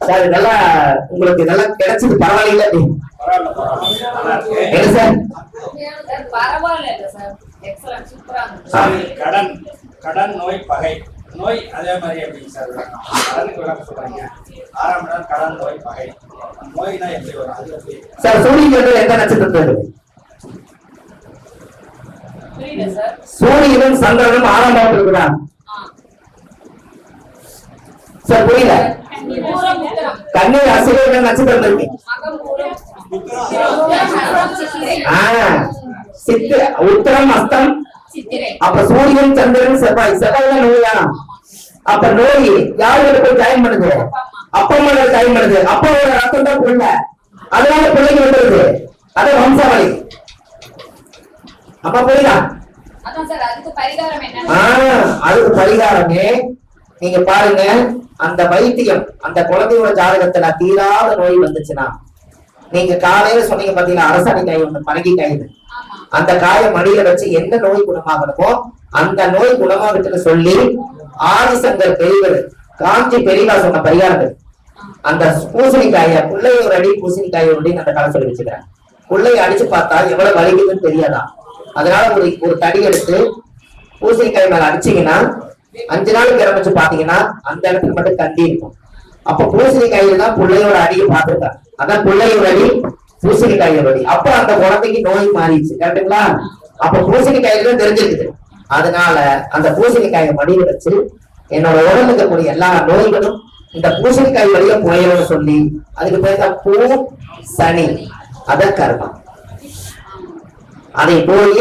Sir இதெல்லாம் உங்களுக்கு இதெல்லாம் கிடைச்சது பரவாயில்ல என்ன சார்? கடன் கடன் நோய் பகை நோய் அதே மாதிரி எப்படிங்க சார்? கடனுக்கு விளக்கம் சொல்றீங்க. 6ஆம் இடம் கடன் நோய் பகை நோய்னா எப்படி வரும்? அது எப்படி சார்? சூரியன் எந்த நட்சத்திரத்துல இருக்கு? சூரியனும் சந்திரனும் 6ஆம் பாவத்தில் இருக்குதா சார்? புரியல. கன்னி ராசியில என்ன நட்சத்திரம் இருக்கு? சித்திரை, உத்தரம், அஸ்தம். அப்ப சூரியன் சந்திரன் செவ்வாய். செவ்வாய் தான் நோயா? அப்ப நோய் யாருக்கு போய் ஜாயின் பண்ணுது? அப்பா அம்மா ஜாயின் பண்ணுது. அப்பாவோட ரத்தம் தான் பிள்ளை, அதனால பிள்ளைக்கு வந்துருது. அது வம்சாவளி. அப்ப புரியுதா? அதுக்கு பரிகாரமே நீங்க பாருங்க, அந்த வைத்தியம் அந்த குழந்தையோட ஜாதகத்துல தீராத நோய் வந்துச்சுன்னா, நீங்க காலையில சொன்னீங்க பாத்தீங்கன்னா அரசாணி காய் ஒண்ணு பழகி காயுது, அந்த காயை மடியில வச்சு என்ன நோய் குணமாகணுமோ அந்த நோய் குணமாகட்டுன்னு சொல்லி ஆதிசங்கர் பெரியவர் காஞ்சி பெரியவா சொன்ன பரிகாரங்கள். அந்த பூசணிக்காய பிள்ளைய ஒரு அடி பூசணிக்காய அப்படின்னு அந்த காலம் சொல்லி வச்சுக்கிறேன். பிள்ளைய அடிச்சு பார்த்தா எவ்வளவு வலிக்குதுன்னு தெரியாதா? அதனால ஒரு தடி எடுத்து பூசணிக்காய் மேல அடிச்சீங்கன்னா 5 நாளுக்கு இறமிச்சு பாத்தீங்கன்னா அந்த இடத்துக்கு மட்டும் கண்டி இருக்கும். அப்ப பூசணிக்காயில தான் பிள்ளையோட அடியை பார்த்திருக்காங்க. அதான் பிள்ளையோட அடி பூசணிக்காயோட அடி. அப்ப அந்த குழந்தைக்கு நோய் மாறிடுச்சு. கரெக்டுங்களா? அப்ப பூசணிக்காயில தான் தெரிஞ்சிருக்குது. அதனால அந்த பூசணிக்காயை மடியில வச்சு என்னோட உடம்புல இருக்கக்கூடிய எல்லா நோய்களும் இந்த பூசணிக்காய் வழியா போயிடும்னு சொல்லி அதுக்கு பேர் தான் பூ சனி. அத கர்மம். அதை போய்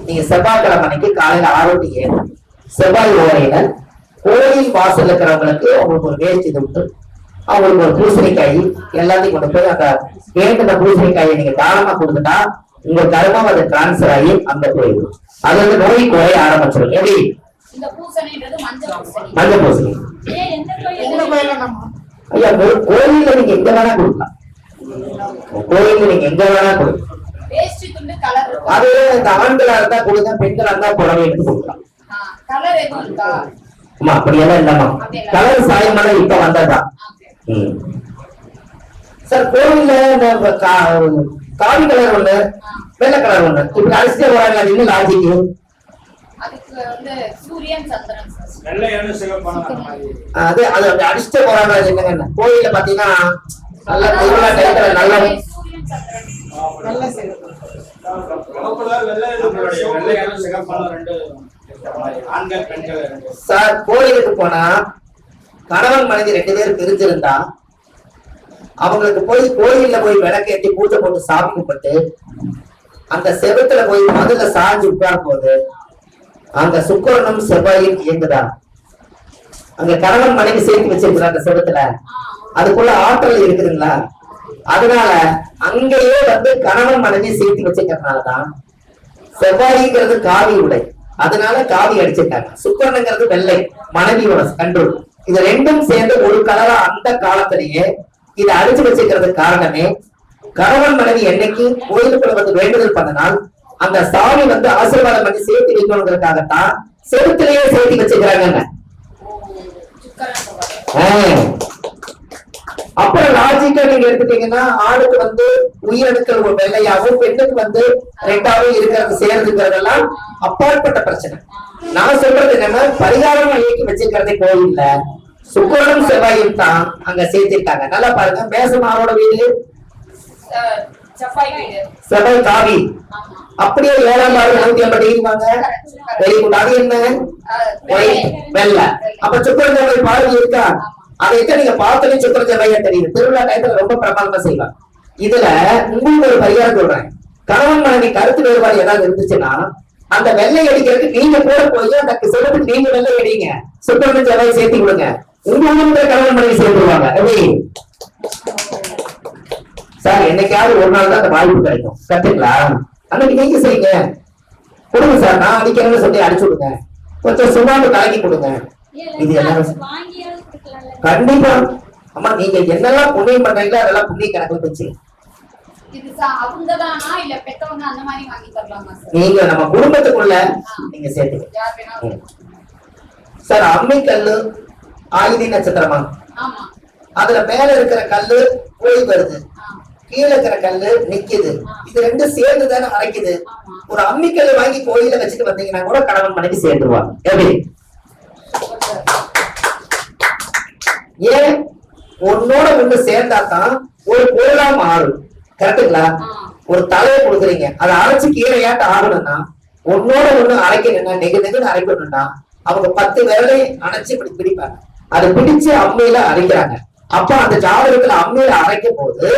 நீங்க செவ்வாய்க்கிழமை அன்னைக்கு காலையில 6 to 7 செவ்வாய் ஓரையில கோயில் வாசல் இருக்கிறவங்களுக்கு அவங்களுக்கு ஒரு வேஷ்டி விட்டு அவங்களுக்கு ஒரு பூசணிக்காய் எல்லாத்தையும் கொண்டு போய் அந்த வேண்டின பூசணிக்காயை நீங்க தாராளமா கொடுத்துட்டா உங்க கர்மம் அது டிரான்ஸ்பர் ஆகி அந்த போயிடும். அது வந்து நோய் குறைய ஆரம்பிச்சிடும். எப்படி? மஞ்சள் பூசணி. ஐயா கோயில்ல நீங்க எங்க வேணா கொடுக்கலாம். கோயில்ல நீங்க எங்க வேணா கொடுக்கலாம். அது இந்த ஆண்களா இருந்தா கொடுங்க, பெண்களா இருந்தா புடவை எடுத்து கொடுக்கலாம். ஆமா அப்படியெல்லாம் இல்லம்மா. கலர் சாயமான இப்ப வந்ததுதான். சார் கோவில்ல இந்த காவி கலர் ஒண்ணு, வெள்ளை கலர் ஒண்ணு இப்படி அடிச்சுட்டே போறாங்க. அது இன்னும் லாஜிக்கு. அது அது அடிச்சுட்டே போறாங்க. அது என்னங்க கோயில்ல பாத்தீங்கன்னா நல்ல நல்ல சார் கோயிலுக்கு போனா கணவன் மனைவி 2 பேர் பிரிஞ்சிருந்தா அவங்களுக்கு போய் கோயில்ல போய் விளக்கேற்றி பூஜை போட்டு சாமி கும்பிட்டு அந்த செவத்துல போய் மதுல சாஞ்சு உட்காரும் போது அங்க சுக்கிரனும் செவ்வாயும் இயங்குதா? அங்க கணவன் மனைவி சேர்த்து வச்சிருக்கிற அந்த செவத்துல அதுக்குள்ள ஆற்றல் இருக்குதுங்களா? அதனால அங்கேயே வந்து கணவன் மனைவி சேர்த்து வச்சிருக்கிறதுனாலதான் செவ்வாய்ங்கிறது காவி உடை, அதனால காவி அடிச்சிருக்காங்க. சுக்கிரனுங்கிறது வெள்ளை, மனைவியோட கண்ட்ரோல். இது ரெண்டும் சேர்ந்து ஒரு கலரா அந்த காலத்திலேயே இதை அடிச்சு வச்சிருக்கிறது காரணமே கணவன் மனைவி என்னைக்கு கோயிலுக்குள்ள வந்து வேண்டுதல் பண்ணனால் அந்த சாமி வந்து ஆசீர்வாதம் பண்ணி சேர்த்து வைக்கணுங்கிறதுக்காகத்தான் செவத்திலேயே சேர்த்து வச்சுக்கிறாங்க. அப்புறம் லாஜிக்கா நீங்க எடுத்துட்டீங்கன்னா ஆணுக்கு வந்து உயிரணுக்கள் ஒரு வெள்ளையாகவும் பெண்ணுக்கு வந்து 2ஆவும் இருக்கிறது சேர்ந்துங்கிறதெல்லாம் அப்பாற்பட்ட பிரச்சனை. நான் சொல்றது என்னன்னா பரிகாரம் இயக்கி வச்சிருக்கிறதே கோயில்ல சுக்கிரனும் செவ்வாயும் தான் அங்க சேர்த்திருக்காங்க. நல்லா பாருங்க, மேசமாரோட வீடு செவ்வாய் காவி, அப்படியே 7ஆம் பாவம் 150 இருப்பாங்க. Very good. அது என்ன? வெள்ளை. அப்ப சுக்கிரன் செவ்வாய் பாருங்க இருக்கா? அதை நீங்க பார்த்தோன்னே சுக்கிரன் செவ்வாயா தெரியுது. திருவிழா டயத்துல ரொம்ப பிரமாதமா செய்வாங்க. இதுல உங்களுக்கு ஒரு பரிகாரம் சொல்றேன். கணவன் மனைவி கருத்து வேறுபாடு ஏதாவது இருந்துச்சுன்னா அந்த வெள்ளை அடிக்கிறதுக்கு நீங்க கூட போய் அந்த சிறப்புக்கு நீங்க வெள்ளை அடிங்க, சுக்கிரன் செவ்வாய் சேர்த்து கொடுங்க. உங்க ஊருக்கு கணவன் மனைவி சேர்ந்துருவாங்க. எப்படி சார்? என்னைக்காவது ஒரு நாள் தான் அந்த வாய்ப்பு கிடைக்கும். கத்துங்களா? அன்னைக்கு நீங்க செய்யுங்க, கொடுங்க சார். நான் அடிக்கிறேன்னு சொல்லி அடிச்சு விடுங்க, கொஞ்சம் சுண்ணாம்பு கலக்கி கொடுங்க. இது எல்லாரும் கண்டிப்பா. அம்மா நீங்க என்னெல்லாம் புண்ணியம் பண்றீங்களோ அதெல்லாம் புண்ணிய கணக்குல வச்சு நீங்க நம்ம குடும்பத்துக்குள்ள நீங்க சேர்த்துக்க. சார் அம்மிக்கல்லு ஆயுதி நட்சத்திரமா? அதுல மேல இருக்கிற கல்லு போய் வருது, கீழே இருக்கிற கல்லு நிக்குது. இது ரெண்டும் சேர்ந்து தானே அரைக்குது. ஒரு அம்மிக்கல்ல வாங்கி கோயில வச்சுட்டு வந்தீங்கன்னா கூட கணவன் மனைவி சேர்ந்துருவாங்க. எப்படி? ஏன்? ஒன்னோட ஒண்ணு சேர்ந்தாதான் ஒரு பொருளா மாறும். கரெக்டுங்களா? ஒரு தலையை கொடுக்குறீங்க, அதை அரைச்சு கீழையாட்ட ஆகணும்னா ஒன்னோட ஒண்ணு அரைக்கணும்னா நெகு நெகுன்னு அரைக்கணும்னா அவங்க 10 விரலை அணைச்சு இப்படி பிடிப்பாங்க. அதை பிடிச்சு அம்மையில அரைக்கிறாங்க. அப்ப அந்த ஜாதகத்துல அம்மையில அரைக்கும் போது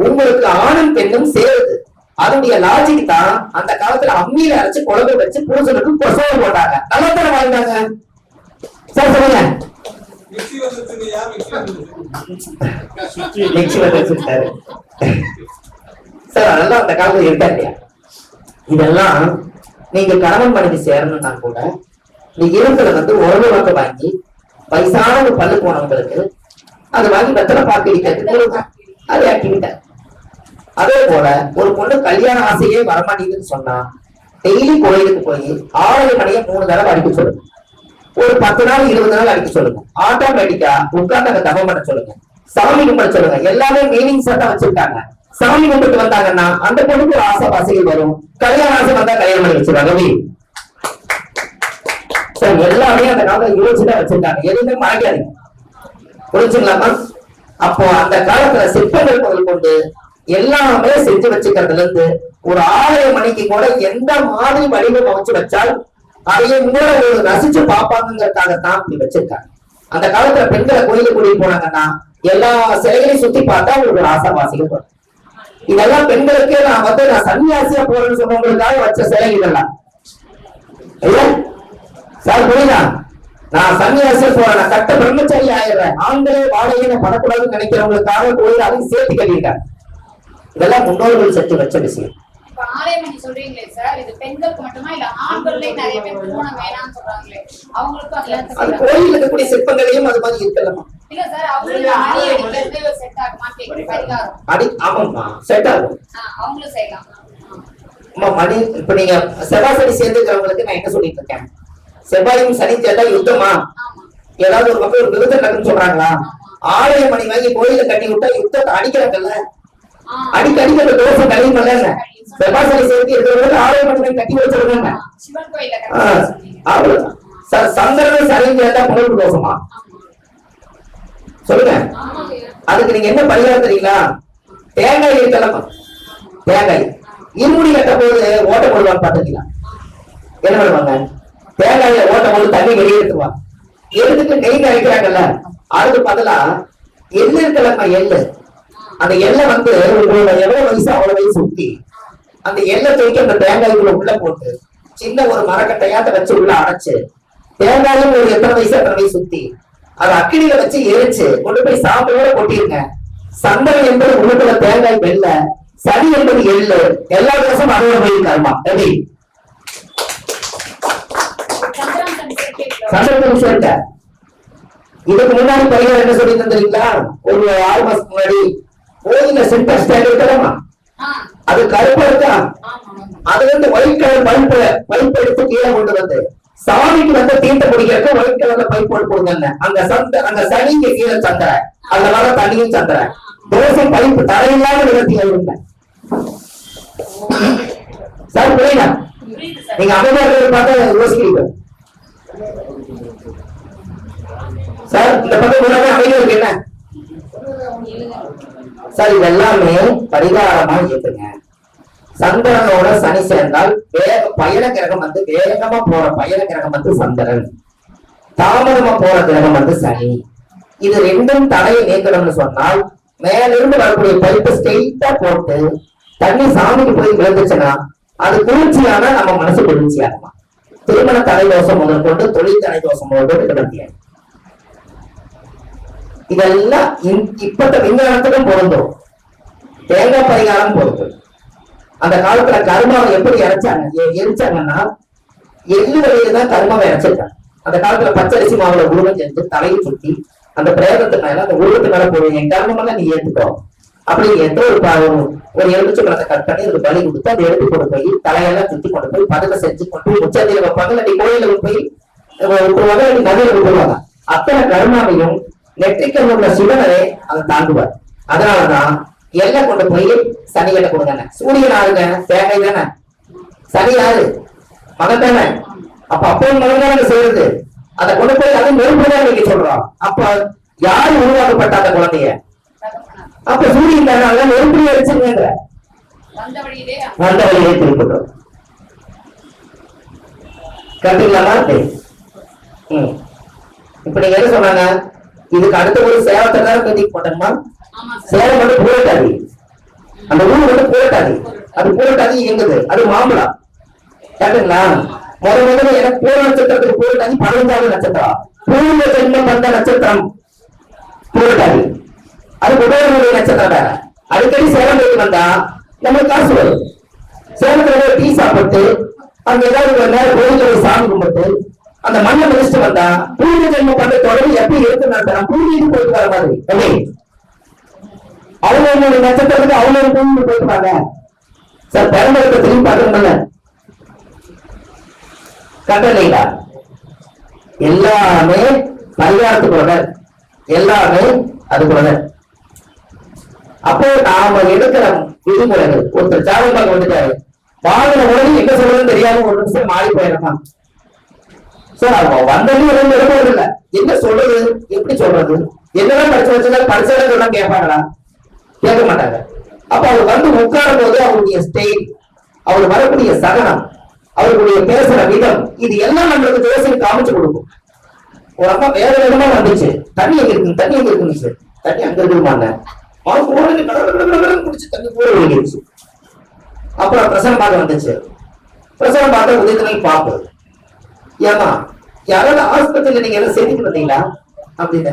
உங்களுக்கு ஆணும் பெண்ணும் சேருது. அதனுடைய லாஜிக் தான் அந்த காலத்துல அம்மியில அரைச்சு குழம்பு வச்சு புருஷனுக்கு பிரசவம் போட்டாங்க. நல்லா தானே வாழ்ந்தாங்க. சார் சொல்லுங்க. சார் அதெல்லாம் அந்த காலத்துல இருக்கா இல்லையா? இதெல்லாம் நீங்க கணவன் மனைவி சேரணும்னா கூட நீ இருக்கிற உறவு வாக்கு வாங்கி வயசான ஒரு பல்லு போனவங்களுக்கு அது வாங்கி வெத்தலை பாக்கு அது ஆக்கிவிட்ட. அதே போல ஒரு பொண்ணு கல்யாண ஆசையே வரமாட்டேங்குதுன்னு சொன்னா டெய்லி கோயிலுக்கு போய் 6 மணியை 3 தடவை அடிக்க சொல்லுங்க. ஒரு 10 நாள் 20 நாள் அடிக்க சொல்லுங்க. ஆட்டோமேட்டிக்கா உட்கார்ந்து அங்க தபம் பண்ண சொல்லுங்க, சாமி கும்பிட சொல்லுங்க. எல்லாமே மீனிங்ஸா தான் வச்சிருக்காங்க. சாமி கும்பிட்டு வந்தாங்கன்னா அந்த பொண்ணுக்கு ஒரு ஆசை வாசிகள் வரும். கல்யாண ஆசை வந்தா கல்யாணம் பண்ணி வச்சிருக்காங்க. சார் எல்லாமே அந்த காலத்துல யோசிச்சுதான் வச்சிருக்காங்க. எதுவுமே மறைக்காதீங்க. புரிஞ்சுங்களாமா? அப்போ அந்த காலத்துல சிற்பங்கள் முதல் கொண்டு எல்லாமே செஞ்சு வச்சுக்கிறதுல இருந்து ஒரு 6 மணிக்கு கூட எந்த மாதிரி வடிவம் அமைச்சு வச்சால் அதையே கூட ஒரு ரசிச்சு பார்ப்பாங்கிறதுக்காகத்தான் அப்படி வச்சிருக்காங்க. அந்த காலத்துல பெண்களை கோயிலுக்கு கூட்டிட்டு போனாங்கன்னா எல்லா சிலைகளையும் சுத்தி பார்த்தா உங்களுக்கு ஒரு ஆசாவாசிகள் வரும். இதெல்லாம் பெண்களுக்கு நான் சன்னியாசியா போறேன்னு சொன்னவங்களுக்காக வச்ச சிலை இதெல்லாம். சார் புரியுதா? நான் சன்னியாசியா போறேன், கட்ட பிரம்மச்சாரி ஆயிடுறேன், ஆண்களே வாழையின படக்கூடாதுன்னு நினைக்கிறவங்களுக்காக கோயில் அதையும் சேர்த்து கட்டியிருக்காங்க. இதெல்லாம் முன்னோர்கள் சற்று வச்ச விஷயம். அது கோயில் இருக்கக்கூடிய சிற்பங்களையும் அது மாதிரி இருக்கலாமா? மணி இப்ப நீங்க செவ்வாய் சனி சேர்ந்துக்கிறவங்களுக்கு நான் என்ன சொல்லிட்டு இருக்கேன், செவ்வாயும் சனி சேர்ந்தா யுத்தமா? ஏதாவது ஒரு பக்கம் ஒரு விருது நடக்குன்னு சொல்றாங்களா? 6 மணி வாங்கி கோயில கட்டி விட்டா யுத்தத்தை அடிக்கிறாங்கல்ல, அடிக்கடிக்க அந்த தோசை கழிவுல செவ்வாய் சனி சேர்த்து இருக்கிறவங்க 6 மணி வாங்கி கட்டி வச்சிருக்காங்க. சந்திரன் சனி சேர்ந்தா புனர்வு தோசமா? சொல்லுங்க. அதுக்கு நீங்க என்ன பரிகாரம் தெரியுங்களா? தேங்காய் இருக்கலாம். தேங்காய் இருமுடி கட்ட போது ஓட்ட போடுவாங்க பாத்துக்கலாம். என்ன பண்ணுவாங்க? தேங்காயில ஓட்ட போது தண்ணி வெளியே எடுத்துவாங்க. எடுத்துட்டு நெய் அரைக்கிறாங்கல்ல, அதுக்கு பதிலா எள்ளு இருக்கலமா, எள்ளு. அந்த எண்ணெய் உங்களோட எவ்வளவு வயசு அவ்வளவு வயசு ஊத்தி அந்த எண்ணெய் தூக்கி அந்த தேங்காய்க்குள்ள உள்ள போட்டு சின்ன ஒரு மரக்கட்டையாட்ட வச்சு உள்ள அடைச்சு தேங்காயும் ஒரு எத்தனை வயசு ஊத்தி அதை அக்கினியில வச்சு எரிச்சு கொண்டு போய் சாப்பிட கொட்டிருங்க. சந்தனம் என்பது உள்ளுக்குள்ள தேங்காய் வெள்ள, சனி என்பது எள்ளு, எல்லா வருஷமும் அதோட போயிருக்காருமா. எப்படி சந்திரன் சேர்க்க இதுக்கு முன்னாடி பரிகாரம் என்ன சொல்லி தந்தீங்களா? ஒரு 6 மாசத்துக்கு முன்னாடி கோயில சென்டர் ஸ்டாண்ட் இருக்கலாமா, அது கருப்பா இருக்கா, அதுல இருந்து ஒயிட் கலர் பைப் எடுத்து கீழே கொண்டு வந்து சாமிக்கு வந்து தீர்த்த குடிக்கிறதுக்கு ஒயிட் கலர்ல பைப் போட்டு கொடுங்க. அங்க சனிங்க கீழே சந்திர, அந்த மாதிரி தண்ணியும் சந்திர தோசை பைப்பு தரையில்லாத விதத்தில் இருங்க. சார் புரியுதா? நீங்க அமைதியாக பார்த்தா யோசிக்கிறீங்க சார். இந்த பக்கம் முன்னாடி அமைதியா இருக்கு என்ன சார்? இது எல்லாமே பரிகாரமா இருக்குங்க. சந்திரனோட சனி சேர்ந்தால் பயண கிரகம் வேகமா போற பயண கிரகம் சந்திரன், தாமதமா போற கிரகம் சனி. இது ரெண்டும் தடையை நீக்கணும்னு சொன்னால் மேலிருந்து வரக்கூடிய பைப்பு ஸ்ட்ரெயிட்டா போட்டு தண்ணி சாமிக்கு போய் விழுந்துச்சுன்னா அது குளிர்ச்சியான நம்ம மனசு குளிர்ச்சியாகுமா. திருமண தடை தோஷம் முதல் கொண்டு தொழில் தடை தோஷம் முதல் கொண்டு கிடத்தியாது. இதெல்லாம் இப்பத்த விஞ்ஞானத்துக்கும் பொருந்தும், தேங்காய் பரிகாரம் பொருந்தும். அந்த காலத்துல கர்மாவை எப்படி எரிச்சாங்கன்னா எள்ளு வழியில தான் கர்மாவை இறைச்சிருக்காங்க. அந்த காலத்துல பச்சரிசி மாவுல உருவம் செஞ்சு தலையை சுத்தி அந்த பிரேதத்து மேல அந்த உருவத்து மேல போடுவீங்க, என் கர்மம் நீ ஏத்துக்கோ அப்படி ஏற்ற ஒரு எலுமிச்சை பழத்தை கட் பண்ணி ஒரு பலி கொடுத்து அதை எடுத்து கொண்டு போய் தலையெல்லாம் சுத்தி கொண்டு போய் பதக்க செஞ்சு கொண்டு போய் உச்சந்தியில வைப்பாங்க. இல்லாட்டி கோயில போய் நதியில போடுவாங்க. அத்தனை கர்மாவையும் நெற்றிக்கண் உள்ள சிவனே அதை தாங்குவார். அதனாலதான் எல்லாம் கொண்டு போய் சனி கிட்ட கொடுங்க. சூரியன் ஆளுங்க தேங்காய் தானே, சனி யாரு மகன் தானே. அப்ப அப்பவும் மகன் தானே செய்யறது. அதை கொண்டு போய் அதை நெருப்புதான் நீங்க சொல்றோம். அப்ப யாரு உருவாக்கப்பட்ட அந்த குழந்தைய? அப்ப சூரியன் தானே, நெருப்புலயே வச்சிருங்க, வந்த வழியே திருப்பட்டும். கட்டுங்களாமா? இப்ப நீங்க என்ன சொன்னாங்க? இதுக்கு அடுத்த ஒரு சேவத்தை தான் மீட்டிங் போட்டோம்மா. சேலம் மட்டும் பூரட்டாதி, அந்த ஊர் மட்டும் பூரட்டாதி. அது பூரட்டாதி எங்குது, அது மாம்பழம். கேட்டுங்களா? முதல்ல எனக்கு பூர நட்சத்திரத்துக்கு பூரட்டாதி 15வது நட்சத்திரம். பூர்வ ஜென்மம் வந்த நட்சத்திரம் பூரட்டாதி. அது உதயனுடைய நட்சத்திரம் வேற. அடிக்கடி சேலம் போயிட்டு வந்தா நம்மளுக்கு காசு வரும். சேலத்துல டீ சாப்பிட்டு அங்க ஏதாவது நேரம் கோயிலுக்கு சாமி கும்பிட்டு அந்த மண்ணை மிதிச்சுட்டு வந்தா பூர்வ ஜென்மம் பண்ண தொடர்பு எப்படி இருக்கு நடத்தலாம். பூர்வீகம் போயிட்டு வர மாதிரி அவங்க நட்சத்திரத்துக்கு அவங்க பூமி போயிட்டுவாங்க சார். பெரும்பலத்தை திரும்பி பார்க்கணும்ல, கட்டளைங்களா? எல்லாமே பரிகாரத்துக்குள்ள, எல்லாமே அதுக்குள்ள. அப்போ நாம எடுக்கிற விதிமுறைகள், ஒருத்தர் ஜாதகமாக வந்துட்டாரு, வாங்கின உடனே என்ன சொல்றதுன்னு தெரியாம ஒரு நிமிஷம் மாறி போயிடலாம் சார். அவங்க வந்ததையும் எழுதுறது இல்ல, என்ன சொல்றது, எப்படி சொல்றது, என்னதான் படிச்சு வச்சதா படிச்சதா சொன்னா கேட்பாங்களா? கேட்க மாட்டாங்க. அப்ப அவர் வந்து உட்காரும் போது அவருடைய ஸ்டைல், அவர் வரக்கூடிய சகனம், அவருடைய பேசுற விதம், இது எல்லாம் நம்மளுக்கு ஜோசியம் காமிச்சு கொடுக்கும். ஒரு அம்மா வேற விதமா வந்துச்சு, தண்ணி எங்க இருக்கு, தண்ணி எங்க இருக்குன்னு, தண்ணி அங்க இருக்குமாங்க, குடிச்சு தண்ணி கூட விழுங்கிருச்சு. அப்புறம் பிரசனம் பார்க்க வந்துச்சு. பிரசனம் பார்த்த உதயத்துணை பாப்பு, ஏமா யாராவது ஆஸ்பத்திரியில நீங்க எல்லாம் செஞ்சுட்டு வந்தீங்களா அப்படின்னு.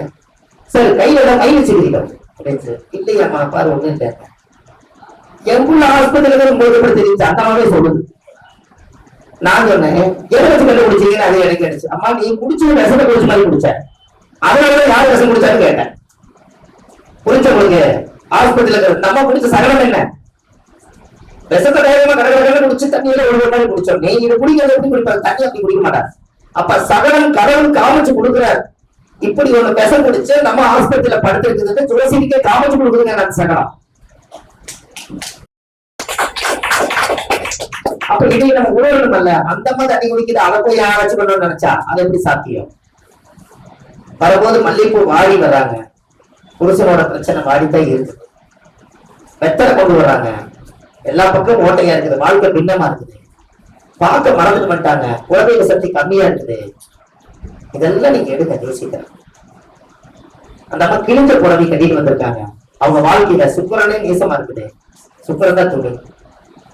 சரி கையில எல்லாம் கை வச்சுக்கிறீங்க அப்படின்னு. இல்லையாமா பாரு ஒண்ணு இல்லை, எங்குள்ள ஆஸ்பத்திரியில போது எப்படி தெரிஞ்சு அந்த மாதிரி சொல்லுது. நான் சொன்னேன் எதை வச்சு கண்டுபிடிச்சீங்கன்னு அது எனக்கு கிடைச்சு. அம்மா நீ குடிச்சு விஷத்தை குடிச்ச மாதிரி குடிச்ச, அதனாலதான் யார் விஷம் குடிச்சான்னு கேட்டேன். புரிஞ்ச உங்களுக்கு? ஆஸ்பத்திரியில நம்ம குடிச்ச சகலம் என்ன, விஷத்தை வேகமா கடற்கரை குடிச்சு தண்ணியில ஒரு மாதிரி குடிச்சோம். நீ இது குடிக்கிறது எப்படி குடிப்பாரு, தண்ணி அப்படி குடிக்க மாட்டார். அப்ப சகலம் கடவுள் காமிச்சு கொடுக்குறாரு. இப்படி ஒண்ணு விஷம் குடிச்சு நம்ம ஆஸ்பத்திரியில படுத்திருக்குது, துளசிக்கே காமிச்சு கொடுக்குதுங்க அந்த சகலம். அப்ப இதை நம்ம உணரணும் அல்ல, அந்த மாதிரி தண்ணி குடிக்குது, அதை போய் யாராச்சும் பண்ணணும்னு நினைச்சா அது எப்படி சாத்தியம்? வரும்போது மல்லிகைப்பூ வாடி வர்றாங்க, புருஷனோட பிரச்சனை வாடித்தான் இருக்கு. வெத்தலை கொண்டு வர்றாங்க, எல்லா பக்கமும் ஓட்டையா இருக்குது, வாழ்க்கை பின்னமா இருக்குது, பார்க்க மறந்துட்டு மாட்டாங்க, குழந்தைங்க சக்தி கம்மியா இருக்குது. இதெல்லாம் நீங்க எடுங்க யோசிக்கிறேன். அந்த அம்மா கிழிஞ்ச புடவை கட்டிட்டு வந்திருக்காங்க, அவங்க வாழ்க்கையில சுக்கரனே நேசமா இருக்குது, சுக்கரன் தான் துணி,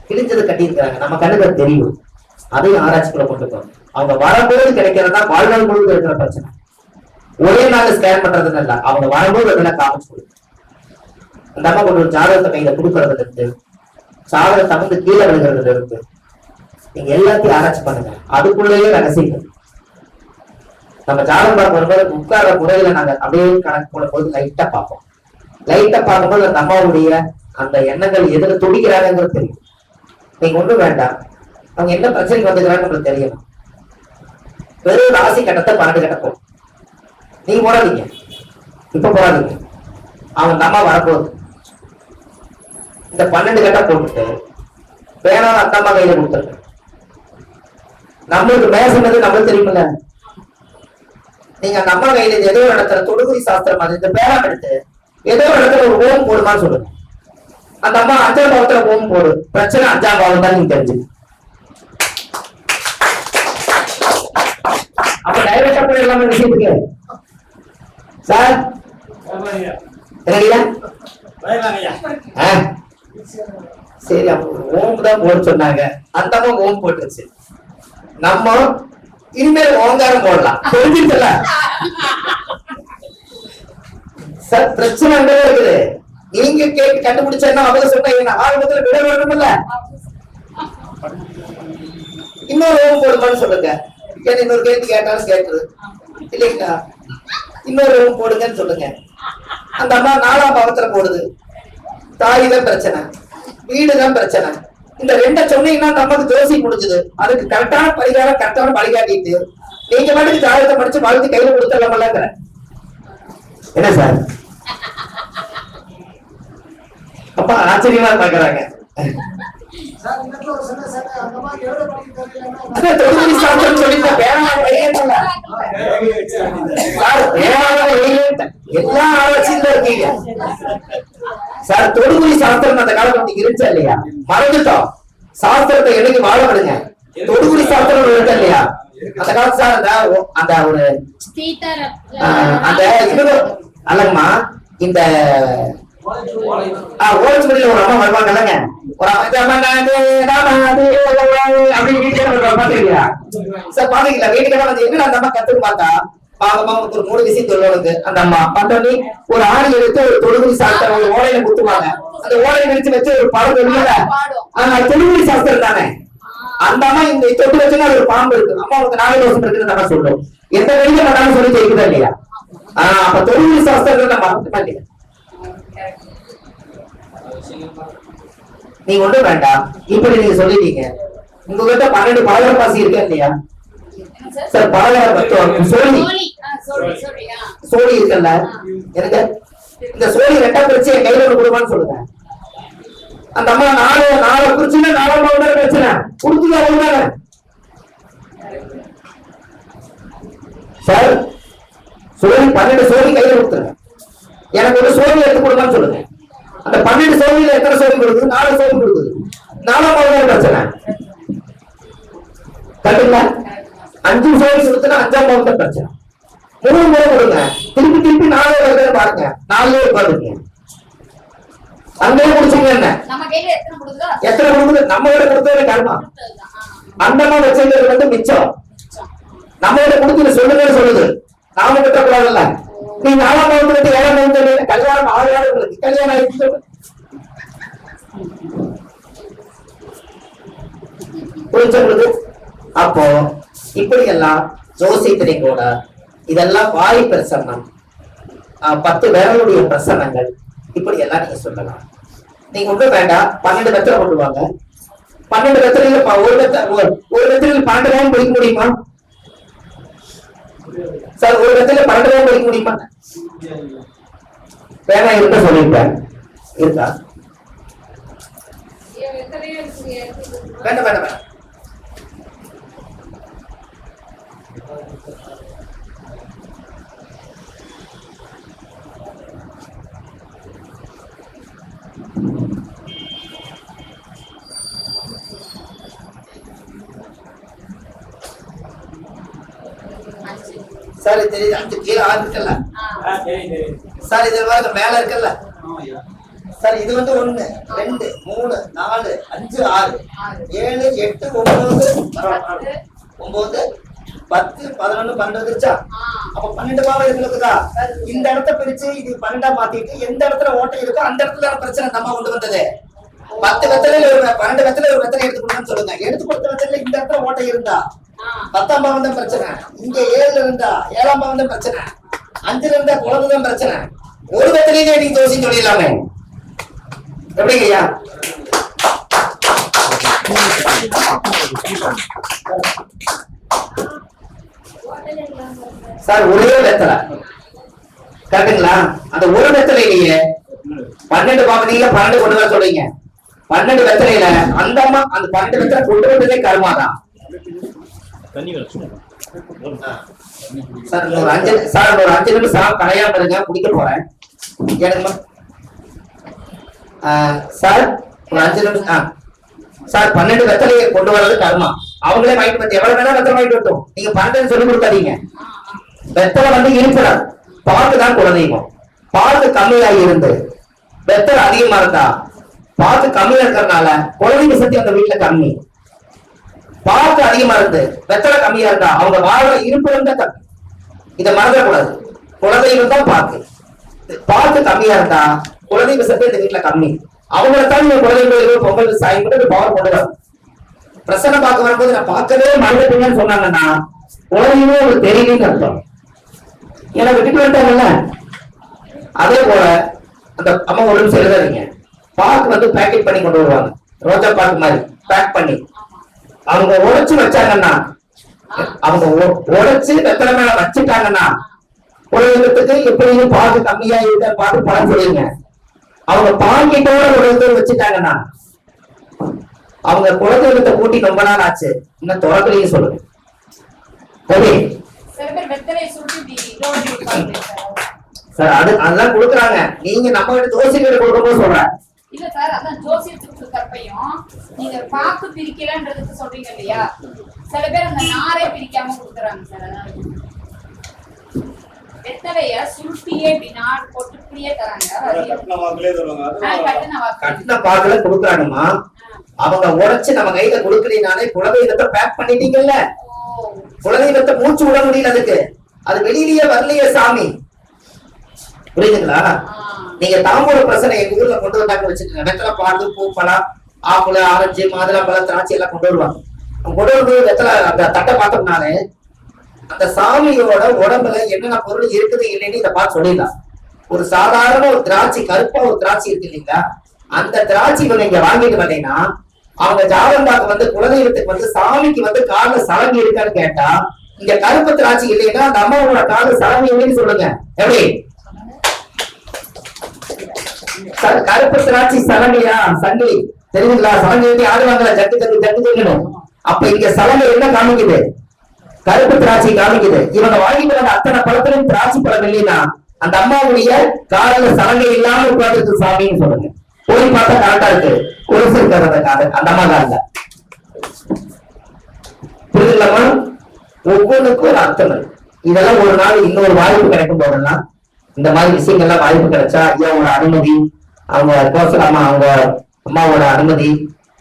கிழிஞ்சது கட்டி இருக்கிறாங்க, நம்ம கண்ணுக்கு தெரியும். அதையும் ஆராய்ச்சிக்குள்ள கொண்டு போறோம். அவங்க வரும்போது கிடைக்கிறதா வாழ்நாள் முழுவதும் இருக்கிற பிரச்சனை. ஒரே நாள் ஸ்கேன் பண்றதுன்னு இல்ல, அவங்க வரும்போது அதெல்லாம் காமிச்சு கொடுக்கும். அந்த அம்மா கொண்டு ஒரு ஜாதகத்தை கையில கொடுக்கறதுல இருந்து, ஜாதகத்தை வந்து கீழே விழுகிறதுல இருந்து, நீங்க எல்லாத்தையும் ஆராய்ச்சி பண்ணுங்க. அதுக்குள்ளேயே ரகசியம். நம்ம ஜாதகம் பார்க்க வரும்போது உட்கார முறையில நாங்க அப்படியே கணக்கு போடும் போது லைட்டா பார்ப்போம். லைட்டா பார்க்கும்போது அந்த அம்மாவுடைய அந்த எண்ணங்கள் எதுல துடிக்கிறாங்கிறது தெரியும். நீங்க ஒண்ணும் வேண்டாம், அவங்க என்ன பிரச்சனைக்கு வந்துக்கிறான்னு உங்களுக்கு தெரியணும். வெறும் ராசி கட்டத்தை 12 கட்டப்போம், நீங்க போடாதீங்க, இப்ப போடாதீங்க. அவங்க அம்மா வரப்போகுது, இந்த 12 கட்ட போட்டுட்டு வேணாம் அந்த அம்மா கையில கொடுத்துருங்க. நம்மளுக்கு பேசுனது நம்மளுக்கு தெரியுமில்ல. நீங்க அந்த அம்மா கையில ஏதோ ஒரு இடத்துல தொடுகுறி சாஸ்திரம் மாதிரி இந்த பேரம் எடுத்து ஏதோ ஒரு இடத்துல ஒரு ஓம் போடுமான்னு சொல்லுங்க. அந்த அம்மா 5ஆம் பாவத்துல ஓம் போடு, பிரச்சனை 5ஆம் பாவம் தான் நீங்க தெரிஞ்சு. அப்ப டைரக்டா போய் எல்லாமே விஷயத்துக்கு சார் சரி ஓம் தான் போட சொன்னாங்க, அந்த அம்மா ஓம் போட்டுருச்சு. நம்ம இனிமேல் ஓங்காரம் போடலாம், தெரிஞ்சிருச்சல சார். பிரச்சனை அங்கே இருக்குது, நீங்க கேட்டு கண்டுபிடிச்சா அவங்க சொன்னா ஆரம்பத்துல விட வேணும்ல. இன்னொரு ஓம் போடுமான்னு சொல்லுங்க, ஏன்னா இன்னொரு கேள்வி கேட்டாலும் கேட்குது இல்லைங்களா. இன்னொரு ஓம் போடுங்கன்னு சொல்லுங்க. அந்த அம்மா 4ஆம் பாவத்துல போடுது, தாய் தான் பிரச்சனை, வீடு தான் பிரச்சனை. இந்த 2 சொன்னீங்கன்னா நமக்கு ஜோசி முடிஞ்சது. அதுக்கு கரெக்டான பரிகாரம், கரெக்டான வழிகாட்டிட்டு நீங்க பாட்டுக்கு ஜாதகத்தை படிச்சு வாழ்த்து கையில கொடுத்துடலாமல்லங்கிற. என்ன சார் அப்பா ஆச்சரியமா பாக்குறாங்க. தொடுகுடி சாஸ்திரம் சொல்லிட்டு எல்லா ஆராய்ச்சியில இருக்கீங்க சார். தொடுகுடி சாஸ்திரம் அந்த காலத்துல இருந்துச்சா இல்லையா? மறந்துட்டோம். சாஸ்திரத்தை என்னைக்கு வாழப்படுங்க. தொடுகுடி சாஸ்திரம் இருக்கா இல்லையா? அந்த காலத்து சார் அந்த ஒரு அந்த இது அல்லங்கம்மா, இந்த ஓலச்சுவடியில ஒரு அம்மா வருவாங்கல்லங்க, ஒரு பாத்தீங்களா சார்? பாத்தீங்களா? வீட்டுக்கு வந்து என்ன அந்த அம்மா கத்துன்னு பார்த்தா பாவமா ஒரு 3 விஷயம் சொல்லணுங்க. அந்த அம்மா பார்த்தோன்னே ஒரு ஆணி எடுத்து ஒரு தொடுகுடி சாஸ்திரம் ஒரு ஓலையில குத்துவாங்க. அந்த ஓலையை விரிச்சு வச்சு ஒரு படம் சொல்லுங்க, தொடுகுடி சாஸ்திரம் தானே. அந்த அம்மா இந்த தொட்டு வச்சுன்னா ஒரு பாம்பு இருக்கு, அம்மா உங்களுக்கு 4 தோஷம் இருக்குன்னு நம்ம சொல்றோம். எந்த வெளியில பண்ணாலும் சொல்லி ஜெயிக்குதா இல்லையா? அப்ப தொடுகுடி சாஸ்திரம் நம்ம மறந்துட்டா இல்லையா? நீங்க ஒன்றும் வேண்டாம், இப்படி நீங்க சொல்லிட்டீங்க. உங்ககிட்ட 12 பலகர பாசி இருக்கா இல்லையா சார்? பலகர சோழி இருக்குல்ல, எனக்கு இந்த சோழி 2 பிரிச்சு என் கையில ஒரு கொடுப்பான்னு சொல்லுங்க. அந்த அம்மா 4 குறிச்சுன்னா 4 பிரச்சனை கொடுத்துதான் சார். சோழி 12 சோழி கையில கொடுத்துருங்க, எனக்கு ஒரு சோழி எடுத்து கொடுப்பான்னு சொல்லுங்க. அந்த 12 சோழியில எத்தனை சோழி கொடுக்குது? 4 சோழி கொடுக்குது. 4 பிரச்சனை கரெக்டுங்களா? 5 சோழி கொடுத்தா 5ஆம் பாவம் பிரச்சனை. 3 முறை கொடுங்க, திருப்பி திருப்பி 4 வருது பாருங்க, 4 உட்காந்துங்க. அங்கே குடிச்சீங்க என்ன எத்தனை கொடுக்குது? நம்ம கிட்ட கொடுத்தது கர்மா. அந்தமா வச்சது வந்து மிச்சம். நம்ம கிட்ட கொடுத்து சொல்லுங்கன்னு சொல்லுது, நாம கிட்ட கூடாதுல்ல. நீ 4ஆம் பாவத்துல 7ஆம் பாவத்துல கல்யாணம் ஆகாத உங்களுக்கு கல்யாணம் ஆயிடுச்சு. புரிஞ்சவங்களுக்கு அப்போ இப்படி எல்லாம் ஜோசியத்தினை கூட இதெல்லாம் வாய் பிரசன்னம், 10 விரலுடைய பிரசன்னங்கள், இப்படி எல்லாம் நீங்க சொல்லலாம். நீங்க ஒன்றும் வேண்டாம், 12 வெத்தலை கொண்டு வாங்க. 12 வெத்தலையில ஒரு வெத்தலையில் 12 ரூபாய் படிக்க முடியுமா சார்? ஒரு வெத்தலையில 12 ரூபாய் படிக்க முடியுமா? வேணா இருக்க சொல்லியிருப்பேன், இருக்கா? வேண்டாம் வேண்டாம் வேண்டாம். சார் இது தெரியுது, 5 கீழே 6 இருக்குல்ல சார்? இது மேல இருக்குல்ல சார்? இது வந்து 1 2 3 4 5 6 7 8 9 10 11 12 வந்துருச்சா? அப்ப 12 பாவம் இருக்குதா? இந்த இடத்த பிரிச்சு இது 12ஆ மாத்திட்டு எந்த இடத்துல ஓட்டை இருக்கோ அந்த இடத்துல பிரச்சனை நம்ம கொண்டு வந்தது. 10 வெத்தலையில 12 வெத்தலையில ஒரு வெத்தலை எடுத்து கொடுங்கன்னு சொல்லுங்க. எடுத்து கொடுத்த வெத்தலையில இந்த இடத்துல ஓட்டை இருந்தா 10ஆம் பாவம் தான் பிரச்சனை. இங்க 7 இருந்தா 7ஆம் பாவம் தான் பிரச்சனை. 5 இருந்தா குழந்தை தான் பிரச்சனை. ஒரு வெத்தலையிலே நீங்க தோசி சொல்லிடலாமே, எப்படிங்க ஐயா? சார் ஒரே வெத்தலை கரெக்டுங்களா? அந்த ஒரு வெத்தலையிலேயே 12 பாவத்தீங்க, 12 கொண்டு வர சொல்றீங்க. 12 வெத்தலையில அந்த அம்மா அந்த 12 வெத்தலை கொண்டு வந்ததே கர்மாதான் சார். ஒரு 5 நிமிஷம் கரையாம இருங்க, குடிக்க போறேன். எனக்கு சார் ஒரு 5 நிமிஷம் சார். 12 வெத்தலையை கொண்டு வர்றது கர்மா, அவங்களே வாங்கிட்டு வந்து எவ்வளவு வேணா வெத்தலை வாங்கிட்டு வரட்டும். நீங்க 12 சொல்லி கொடுக்காதீங்க. வெத்தலை வந்து இருக்கிறார், பாக்கு தான் குலதெய்வம். பாக்கு கம்மியாகி இருந்து வெத்தலை அதிகமா இருந்தா பாக்கு கம்மியா இருக்கிறதுனால குலதெய்வ சக்தி அந்த வீட்டுல கம்மி. பாக்கு அதிகமா இருந்து வெத்தலை கம்மியா இருந்தா அவங்க வாழ்ற இருப்பு இருந்தா கம்மி. இதை மறந்துடக்கூடாது. குலதெய்வம் தான் பாக்கு. பாக்கு கம்மியா இருந்தா குலதெய்வ சக்தி இந்த வீட்டுல கம்மி. அவங்களைத்தான் நீங்க குலதெய்வ பொங்கல் சாயம் கூட பவர் கொண்டு வரும். பிரசன்ன பார்க்க வரும்போது நான் பார்க்கவே மறந்துட்டீங்கன்னு சொன்னாங்கன்னா குலதெய்வம் உங்களுக்கு தெரியலன்னு அர்த்தம். ஏன்னா விட்டுட்டு வந்துட்டாங்கல்ல. அதே போல அந்த அம்மா ஒரு நிமிஷம் எழுதாதீங்க. பாக்கு வந்து பேக்கெட் பண்ணி கொண்டு வருவாங்க, ரோஜா பாக்கு மாதிரி பேக் பண்ணி. அவங்க உடைச்சு வச்சாங்கன்னா, அவங்க உடைச்சு வெத்தலை மேல வச்சுட்டாங்கன்னா உலகத்துக்கு எப்படியும் பாகு கம்மியா இருக்க பார்த்து பலன் சொல்லிருங்க. அவங்க பாங்கிட்டோட உலகத்தை வச்சுட்டாங்கன்னா அவங்க குலதெய்வத்தை கூட்டி ரொம்ப நாள் ஆச்சு, இன்னும் தொடக்கலையும் சொல்லுங்க. ஓகே சார், அதெல்லாம் கொடுக்குறாங்க. நீங்க நம்ம கிட்ட ஜோசியர்கிட்ட கொடுக்கும்போது சொல்றேன். இல்ல சார், அதான் ஜோசியத்துக்கு தரப்பையும் நீங்க பாக்கு பிரிக்கலன்றதுக்கு சொல்றீங்க இல்லையா, சில பேர் அந்த நாரே பிரிக்காம கொடுக்குறாங்க சார். அதான் வெத்தலைய சுருட்டியே இப்படி நார் போட்டு இப்படியே தராங்க. கட்டின பாக்குல கொடுக்குறாங்கம்மா. அவங்க உடைச்சு நம்ம கையில கொடுக்கறீனாலே குலதெய்வத்தை பேக் பண்ணிட்டீங்கல்ல. குலதெய்வத்தை மூச்சு விட முடியல, அதுக்கு அது வெளியிலேயே வரலையே சாமி. புரியுதுங்களா? நீங்க தாம்பூல பிரச்சனை எங்க ஊர்ல கொண்டு வந்தாங்க வச்சுக்கோங்க. வெத்தலை பாக்கு பூப்பழம் ஆப்பிள ஆரஞ்சு மாதுளம்பழம் திராட்சை எல்லாம் கொண்டு வருவாங்க. கொண்டு வரும்போது வெத்தலை அந்த தட்டை பார்த்தோம்னாலே அந்த சாமியோட உடம்புல என்னென்ன பொருள் இருக்குது இல்லைன்னு இதை பார்த்து சொல்லிடலாம். ஒரு சாதாரண ஒரு திராட்சை, கருப்பா ஒரு திராட்சை இருக்கு இல்லைங்களா, அந்த திராட்சை நீங்க வாங்கிட்டு வந்தீங்கன்னா அவங்க ஜாதகம் வந்து குலதெய்வத்துக்கு வந்து சாமிக்கு வந்து கால சலங்கி இருக்கான்னு கேட்டா, இங்க கருப்பு திராட்சை இல்லைன்னா அந்த அம்மாவோட கால சலங்கி இல்லைன்னு சொல்லுங்க. எப்படி கருப்பு திராட்சை சலங்கையா? சங்கிலி தெரியுங்களா? சலங்கை ஆடுவாங்கல்ல, ஜக்கு ஜக்கு ஜக்கு ஜக்குன்னு. அப்ப இங்க சலங்கை என்ன காமிக்குது? கருப்பு திராட்சை காமிக்குது. இவங்க வாங்கிட்டு வந்த அத்தனை பழத்திலும் திராட்சை பழம் இல்லைன்னா அந்த அம்மாவுடைய காலில சலங்கை இல்லாம உட்கார்ந்து சாமின்னு சொல்லுங்க. போய் பார்த்தா கரெக்டா இருக்கு. கொலுசு இருக்கிறத காது அந்த அம்மா காலில. புரியுதுலாமா? ஒவ்வொன்றுக்கும் ஒரு அர்த்தம் இருக்கு. இதெல்லாம் ஒரு நாள் இன்னொரு வாய்ப்பு கிடைக்கும் போதெல்லாம் இந்த மாதிரி விஷயங்கள்லாம் வாய்ப்பு கிடைச்சா ஐயாவோட அனுமதி, அவங்க கோசலாமா அவங்க அம்மாவோட அனுமதி,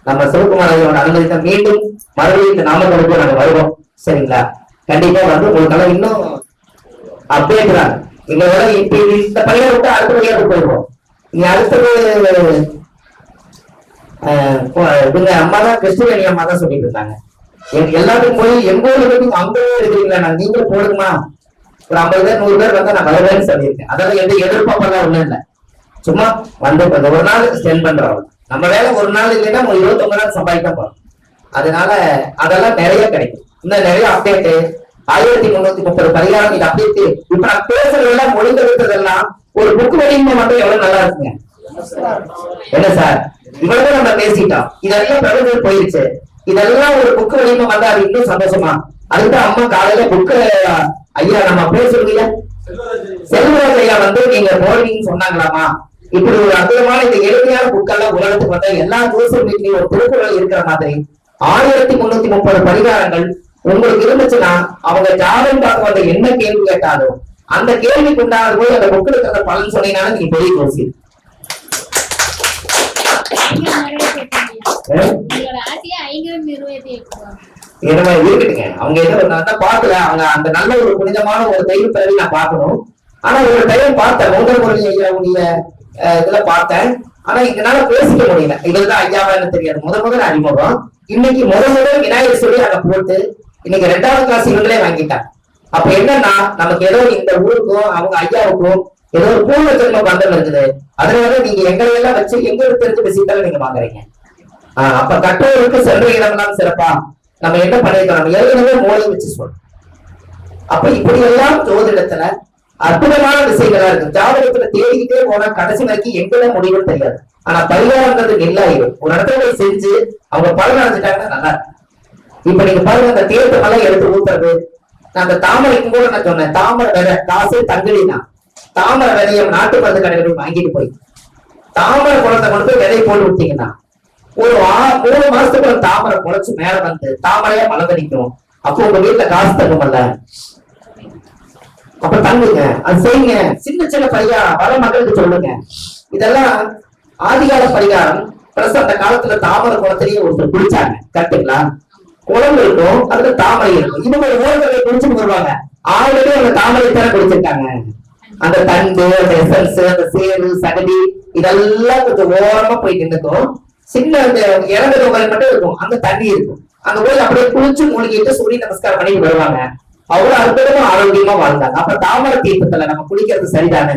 நம்ம சிவகுமார் ஐயாவோட அனுமதி தான் மீண்டும் மறுபடியும் இந்த நாமக்கலுக்கு நாங்க வருவோம். சரிங்களா? கண்டிப்பா வந்து உங்களுக்கு இன்னும் அப்டேட் தான். எங்களோட இப்ப இந்த பையனை விட்டு அடுத்த பையனுக்கு போயிடுவோம். நீங்க அடுத்தது இவங்க அம்மா தான் கிறிஸ்துவனி அம்மா தான் சொல்லிட்டு இருந்தாங்க. எல்லாத்துக்கும் போய் எங்க ஊருக்கு அங்கே இருக்கிறீங்களா, நான் நீங்களும் போடுங்கம்மா, ஒரு 50 பேர் 100 பேர் வந்தா நான் வருவேன்னு சொல்லியிருக்கேன். அதெல்லாம் எந்த எதிர்பார்ப்பெல்லாம் ஒண்ணும் இல்லை. சும்மா வந்து ஒரு நாள் ஸ்பெண்ட் பண்றோம். நம்ம வேலை ஒரு நாள் இல்லைன்னா 29 நாள் சம்பாதிக்க போறோம். அதனால அதெல்லாம் நிறைய கிடைக்கும். இன்னும் நிறைய அப்டேட் 1330 பரிகாரம் இது அப்டேட். இப்ப நான் பேசுறதெல்லாம் மொழிபெயர்த்ததெல்லாம் ஒரு புக் வெளியில மட்டும் எவ்வளவு நல்லா இருக்குங்க. என்ன சார், இவ்வளவு நம்ம பேசிட்டோம். இதெல்லாம் பிரபஞ்சம் போயிருச்சு. இதெல்லாம் ஒரு புக் வெளியில வந்தா அது இன்னும் சந்தோஷமா. அதுதான் அம்மா காலையில புக்கு ஐயா நம்ம பேசுறீங்க செல்வராஜ் ஐயா வந்து நீங்க போறீங்கன்னு சொன்னாங்களாமா. இப்படி ஒரு அற்புதமான இந்த எளிமையான புக்கெல்லாம் உலகத்துக்கு வந்தா எல்லா ஜோசியர் வீட்லயும் ஒரு திருக்குறள் இருக்கிற மாதிரி 1330 பரிகாரங்கள் உங்களுக்கு இருந்துச்சுன்னா அவங்க ஜாதகம் பார்க்க வந்த என்ன கேள்வி கேட்டாலும் அந்த கேள்விக்கு உண்டான போய் அந்த புக்கு இருக்கிற பலன் சொன்னீங்கன்னா நீங்க பெரிய ஜோசியர். இருக்கட்டுங்க. அவங்க என்ன பாக்கல, அவங்க அந்த நல்ல ஒரு புனிதமான ஒரு தெய்வ பிறவி நான் பார்க்கணும். ஆனா ஒரு டைம் பார்த்தேன் முதல் ஐயாவுடைய இதுல பார்த்தேன். ஆனா இதனால பேசிக்க முடியல. இதுதான் ஐயாவா எனக்கு தெரியாது. முதல் அறிமுகம். இன்னைக்கு முதல் விநாயகர் சொல்லி அதை போட்டு இன்னைக்கு 2வது கிளாஸ் இவங்களே வாங்கிட்டாங்க. அப்ப என்னன்னா நமக்கு ஏதோ இந்த ஊருக்கும் அவங்க ஐயாவுக்கும் ஏதோ ஒரு பூர்வ ஜென்ம பந்தம் இருக்குது. அதனால நீங்க எங்களை எல்லாம் வச்சு எங்களுக்கு தெரிஞ்ச விஷயத்தால நீங்க வாங்குறீங்க. அப்ப கற்றோருக்கு சென்ற இடம்லாம் சிறப்பா நம்ம என்ன பண்ணிருக்கோம், நம்ம ஏற்கனவே மூளை வச்சு சொல்றோம். அப்ப இப்படி எல்லாம் ஜோதிடத்துல அற்புதமான விஷயங்களா இருக்கு. ஜாதகத்துல தேடிக்கிட்டே போனா கடைசி வரைக்கும் எங்கெல்லாம் முடிவுன்னு தெரியாது. ஆனா பரிகாரங்கிறது நெல்லாயிரும். ஒரு இடத்துல போய் செஞ்சு அவங்க பலன் அடைஞ்சிட்டாங்கன்னா நல்லா இருக்கு. இப்ப நீங்க பாருங்க, அந்த தேர்தல் எல்லாம் எடுத்து ஊத்துறது. நான் அந்த தாமரைக்கும் கூட நான் சொன்னேன், தாமரை விதை காசு தங்கினா தாமரை விதையை நாட்டு மருந்து கடைகளில் வாங்கிட்டு போய் தாமரை குளத்தை கொண்டு போய் விதையை போட்டு விட்டீங்கன்னா ஒரு 3 மாசத்துக்கு தாமரை குழைச்சு மேல வந்து தாமரையா மலர்ந்தடிக்கும். அப்போ உங்க வீட்டுல காசு தங்குமல்ல, அப்ப தங்குங்க, அது செய்யுங்க. சின்ன சின்ன பரிகாரம் பல மக்களுக்கு சொல்லுங்க. இதெல்லாம் ஆதிகால பரிகாரம். பிளஸ் அந்த காலத்துல தாமரை குளத்திலேயே ஒருத்தர் குளிச்சாங்க. கரெக்டுங்களா? குளம் இருக்கும், அதுல தாமரை இருக்கும். இவங்க ஓரங்களை குளிச்சுட்டு வருவாங்க. ஆல்ரெடி அந்த தாமரை தானே குளிச்சிருக்காங்க. அந்த தண்டு, அந்த எசன்ஸ், அந்த சேரு சகதி இதெல்லாம் கொஞ்சம் ஓரமா போயிட்டு இருந்துக்கும். சின்ன அந்த இறந்த தொகை மட்டும் இருக்கும், அந்த தண்ணி இருக்கும். அங்க போய் அப்படியே குளிச்சு மூழ்கிட்டு சூரிய நமஸ்காரம் பண்ணிட்டு வருவாங்க. அவ்வளவு அற்புதமா ஆரோக்கியமா வாழ்ந்தாங்க. அப்ப தாமரை தீர்த்தத்துல நம்ம குளிக்கிறது சரிதானே?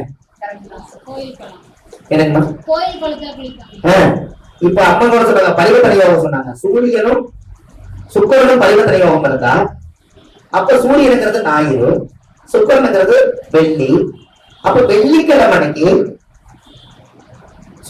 என்னங்கம்மா? இப்ப அம்மா கூட சொன்னாங்க பரிவர்த்தனை யோகம் சொன்னாங்க. சூரியனும் சுக்கரனும் பரிவர்த்தனை யோகம் இருந்தா அப்ப சூரியனுங்கிறது ஞாயிறு, சுக்கிரனுங்கிறது வெள்ளி. அப்ப வெள்ளிக்கிழமை அன்னைக்கு